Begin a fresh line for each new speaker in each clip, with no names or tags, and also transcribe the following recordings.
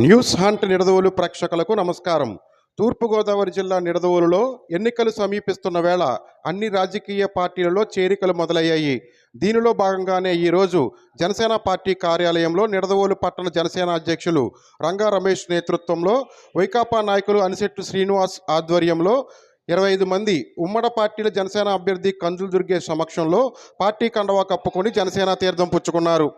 News hunt Nidadavolu ప్రేక్షకులకు నమస్కారం. తూర్పుగోదావరి జిల్లా నిడదవోలులో ఎన్నికలు సమీపిస్తున్న వేళ అన్ని రాజకీయ పార్టీలలో చేరికలు మొదలయ్యాయి. దీనిలో భాగంగానే ఈరోజు జనసేన పార్టీ కార్యాలయంలో నిడదవోలు పట్టణ జనసేన అధ్యక్షులు రంగా రమేష్ నేతృత్వంలో వైకాపా నాయకులు అనిశెట్టి శ్రీనివాస్ ఆధ్వర్యంలో 25 మంది ఉమ్మడి పార్టీల జనసేన అభ్యర్థి కందుల దుర్గేష్ సమక్షంలో పార్టీ కండవా కప్పుకొని జనసేన తీర్థం పుచ్చుకున్నారు.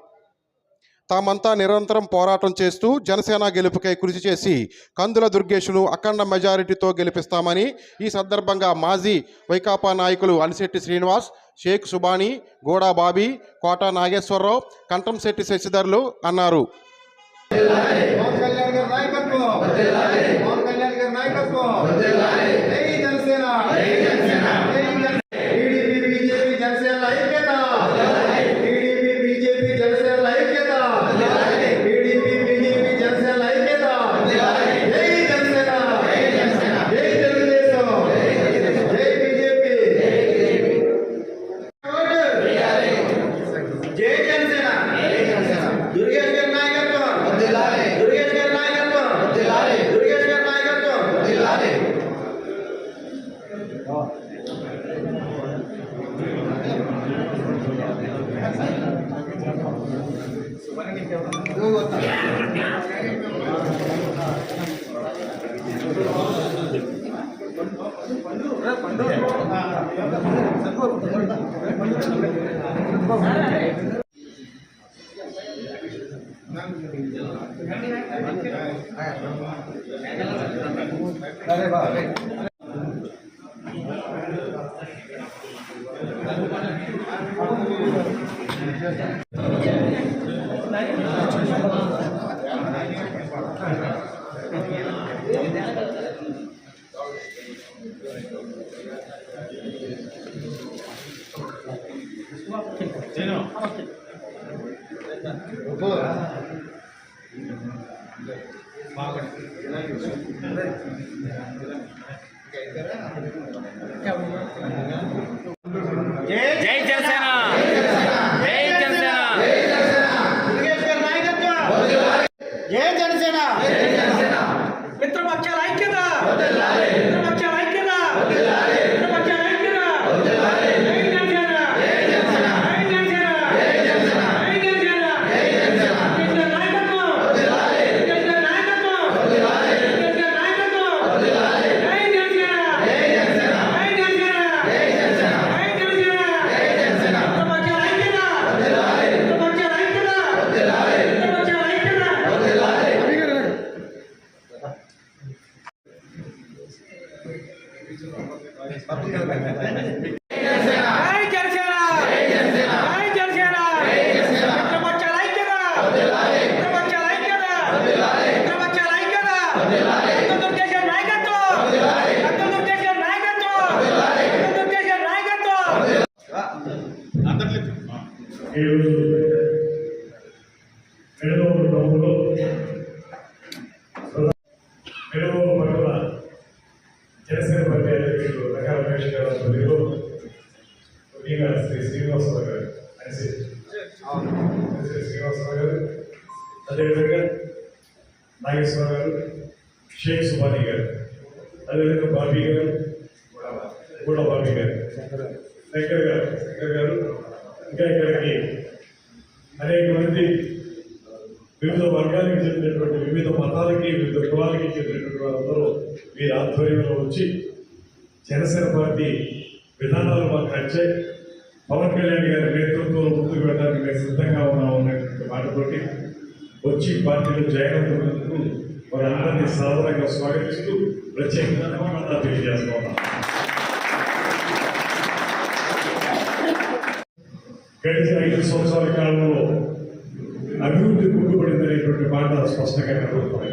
తామంతా నిరంతరం పోరాటం చేస్తూ జనసేన గెలుపుకై కృషి చేసి కందుల దుర్గేష్ను అఖండ మెజారిటీతో గెలిపిస్తామని ఈ సందర్భంగా మాజీ వైకాపా నాయకులు అనిశెట్టి శ్రీనివాస్, షేక్ సుబానీ, గోడా బాబీ, కోట నాగేశ్వరరావు, కంఠంశెట్టి శశిధర్లు అన్నారు.
జై జనసేన, జై జనసేన, జై జనసేన, మిత్రపక్షాల ఐక్యత, మిత్రపక్షాల ఐక్యత, మిత్రపక్షాల ఐక్యత, జై జనసేన, జై జనసేన, జై జనసేన, జై జనసేన, జై జనసేన, జై జనసేన, జై నాయకత్వం, జై నాయకత్వం, జై నాయకత్వం, జై జనసేన, జై జనసేన, జై జనసేన, జై జనసేన, జై జనసేన, జై జనసేన, మిత్రపక్షాల ఐక్యత, మిత్రపక్షాల ఐక్యత, మిత్రపక్షాల ఐక్యత.
ఈరోజు నిడదవోలు టౌన్లో నిడదవోలు పట్టణ జనసేన పార్టీ అధ్యక్షుడు రంగా రమేష్ గారి ఆధ్వర్యంలో ముఖ్యంగా శ్రీ శ్రీనివాసరావు గారు, శ్రీ శ్రీనివాసరావు గారు, అదేవిధంగా నాగేశ్వరరావు గారు, షేక్ సుబానీ గారు, అదేవిధంగా బాబీ గారు, గూడ బాబీ గారు, శంకర్ గారు, ఇంకా ఇక్కడికి అనేక మంది వివిధ వర్గానికి చెందినటువంటి, వివిధ మతాలకి, వివిధ కులాలకి చెందినటువంటి వారందరూ వీరి ఆధ్వర్యంలో వచ్చి జనసేన పార్టీ విధానాలు మాకు నచ్చాయి, పవన్ కళ్యాణ్ గారి నేతృత్వంలో ముందుకు వెళ్ళడానికి మేము సిద్ధంగా ఉన్నామన్నటువంటి మాటతోటి వచ్చి పార్టీలో జాయిన్ అవుతున్నందుకు వారందరినీ సాధారణంగా స్వాగతిస్తూ ప్రత్యేకంగా ధన్యవాదాలు తెలియజేస్తా ఉన్నాం. గడిచిన 5 సంవత్సరాల కాలంలో అభివృద్ధి కుంటుపడిందనేటువంటి మాట స్పష్టంగా కనబడుతుంది.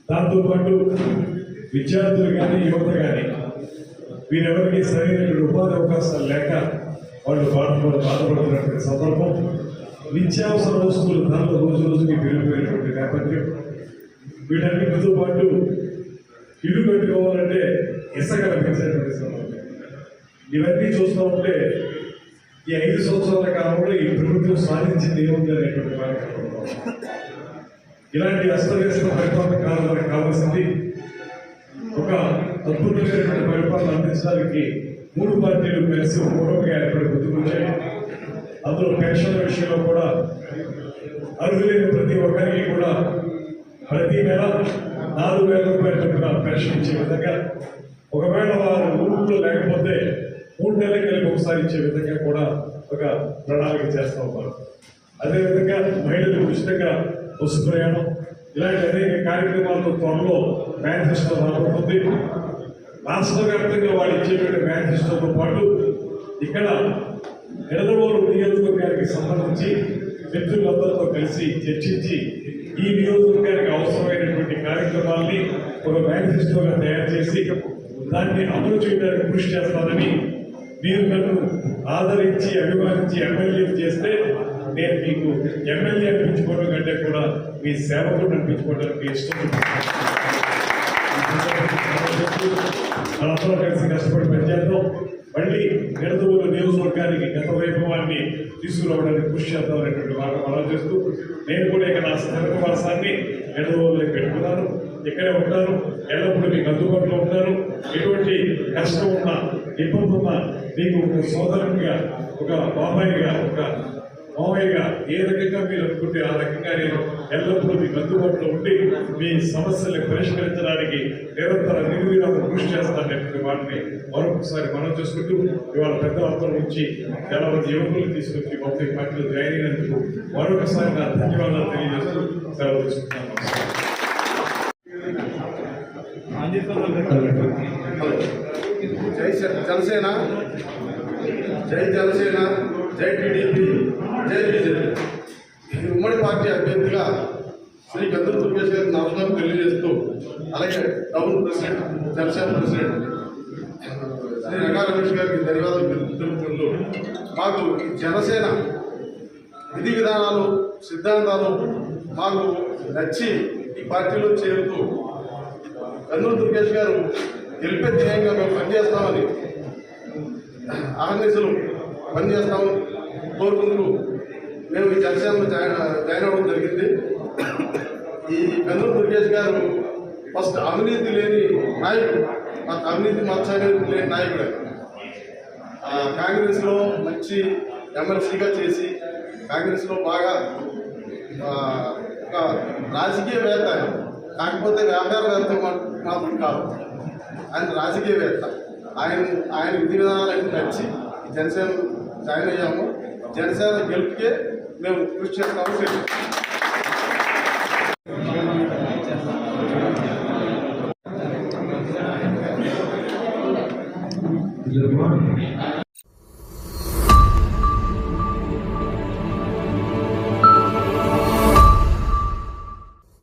దాంతోపాటు విద్యార్థులు కానీ, యువత కానీ వీరెవరికి సరైనటువంటి ఉపాధి అవకాశాలు లేక వాళ్ళు బాధపడుతున్నటువంటి సందర్భం, నిత్యావసర వస్తువుల ధరలు రోజు రోజుకి పెరిగిపోయినటువంటి నేపథ్యం, వీటన్నిటితో పాటు ఇల్లు కట్టుకోవాలంటే ఇసుక లభించేటువంటి సందర్భం, ఇవన్నీ చూస్తూ ఉంటే ఈ 5 సంవత్సరాల కాలంలో ఈ ప్రభుత్వం సాధించింది ఏముంది అనేటువంటి ఇలాంటి అస్తవ్యస్త పరిపాలన కాదు మనకు కావాల్సింది. ఒక అద్భుతమైనటువంటి పరిపాలన అందించడానికి 3 పార్టీలు కలిసి పూర్వకంగా ఏర్పడి గుర్తుకొచ్చాయి. అందులో పెన్షన్ల విషయంలో కూడా అర్హులైన ప్రతి ఒక్కరికి కూడా ప్రతి నెల 4,000 రూపాయల చొప్పున పెన్షన్ ఇచ్చే విధంగా, ఒకవేళ వారు ఊళ్ళో లేకపోతే 3 నెలలకి కలిపి ఒకసారి ఇచ్చే విధంగా కూడా ఒక ప్రణాళిక చేస్తూ ఉన్నారు. అదేవిధంగా మహిళలకు ఉచితంగా బస్సు ప్రయాణం, ఇలాంటి అనేక కార్యక్రమాలతో త్వరలో మేనిఫెస్టో రాబోతుంది. రాష్ట్ర వ్యాప్తంగా వాళ్ళు ఇచ్చేటువంటి మేనిఫెస్టోతో పాటు ఇక్కడ నిడదవోలు నియోజకవర్గానికి సంబంధించి మిత్రులందరితో కలిసి చర్చించి ఈ నియోజకవర్గానికి అవసరమైనటువంటి కార్యక్రమాల్ని ఒక మేనిఫెస్టోగా తయారు చేసి దాన్ని అమలు చేయడానికి కృషి చేస్తానని, మీరు నన్ను ఆదరించి అభిమానించి ఎమ్మెల్యే చేస్తే నేను మీకు ఎమ్మెల్యే అనిపించుకోవడం కంటే కూడా మీ సేవకుడు అనిపించుకోవడానికి ఇష్టపడుతున్నాను. మనందరం కలిసి కష్టపడి పనిచేద్దాం. మళ్ళీ నిడదవోలు నియోజకవర్గానికి గత వైభవాన్ని తీసుకురావడానికి కృషి చేద్దాం అనేటువంటి మాట మనం చేస్తూ, నేను కూడా ఇక నా స్థిర నివాసాన్ని నిడదవోలులో పెట్టుకున్నాను. ఇక్కడే ఉంటాను, ఎల్లప్పుడూ మీకు అందుబాటులో ఉంటాను. ఎటువంటి కష్టం ఉన్నా, ఇబ్బంది ఉన్నా మీకు ఒక సోదరునిగా, ఒక బాబాయిగా, ఒక మామయ్యగా ఏ రకంగా మీరు అనుకుంటే ఆ రకంగా నేను ఎల్లప్పుడూ మీకు అందుబాటులో ఉండి మీ సమస్యల్ని పరిష్కరించడానికి నిరంతర నిర్వీర్యం కృషి చేస్తాననేటువంటి వాటిని మరొకసారి మనం చేసుకుంటూ, ఇవాళ పెద్దలందరూ నుంచి చాలా మంది యువకులు తీసుకొచ్చి మొత్తం పార్టీలో జాయిన్ అయినందుకు మరొకసారి నా ధన్యవాదాలు తెలియజేస్తూ సెలవు తీసుకుంటున్నాను.
జై జనసేన, జై జనసేన, జై టీడీపీ, జై బీజేపీ. ఈ ఉమ్మడి పార్టీ అభ్యర్థిగా శ్రీ గంధం దుర్గేష్ గారికి నమస్కారం తెలియజేస్తూ, అలాగే town president, Janasena president Shri Ranga Ramesh గారికి ధన్యవాదాలు తెలుపుకుంటూ, మాకు ఈ జనసేన విధి విధానాలు, సిద్ధాంతాలు మాకు నచ్చి ఈ పార్టీలో చేరుతూ గంధం దుర్గేష్ గారు గెలిపే ధ్యేయంగా మేము పనిచేస్తామని ఆహర్నిశలు పనిచేస్తామని కోరుకుంటూ మేము ఈ జనసేనలో జాయిన్ అవ్వడం జరిగింది. ఈ గంధం దుర్గేష్ గారు ఫస్ట్ అవినీతి లేని నాయకుడు, అవినీతి మత్స్యానికి లేని నాయకుడే. కాంగ్రెస్లో మంచి ఎమ్మెల్సీగా చేసి కాంగ్రెస్లో బాగా ఒక రాజకీయవేత్త, కాకపోతే వ్యాపారవేత్త మాత్రం కాదు, ఆయన రాజకీయవేత్త. ఆయన విధి విధానాలకు నచ్చి జనసేన జాయిన్ అయ్యాము. జనసేన గెలుపుకే మేము కృషి చేస్తాము.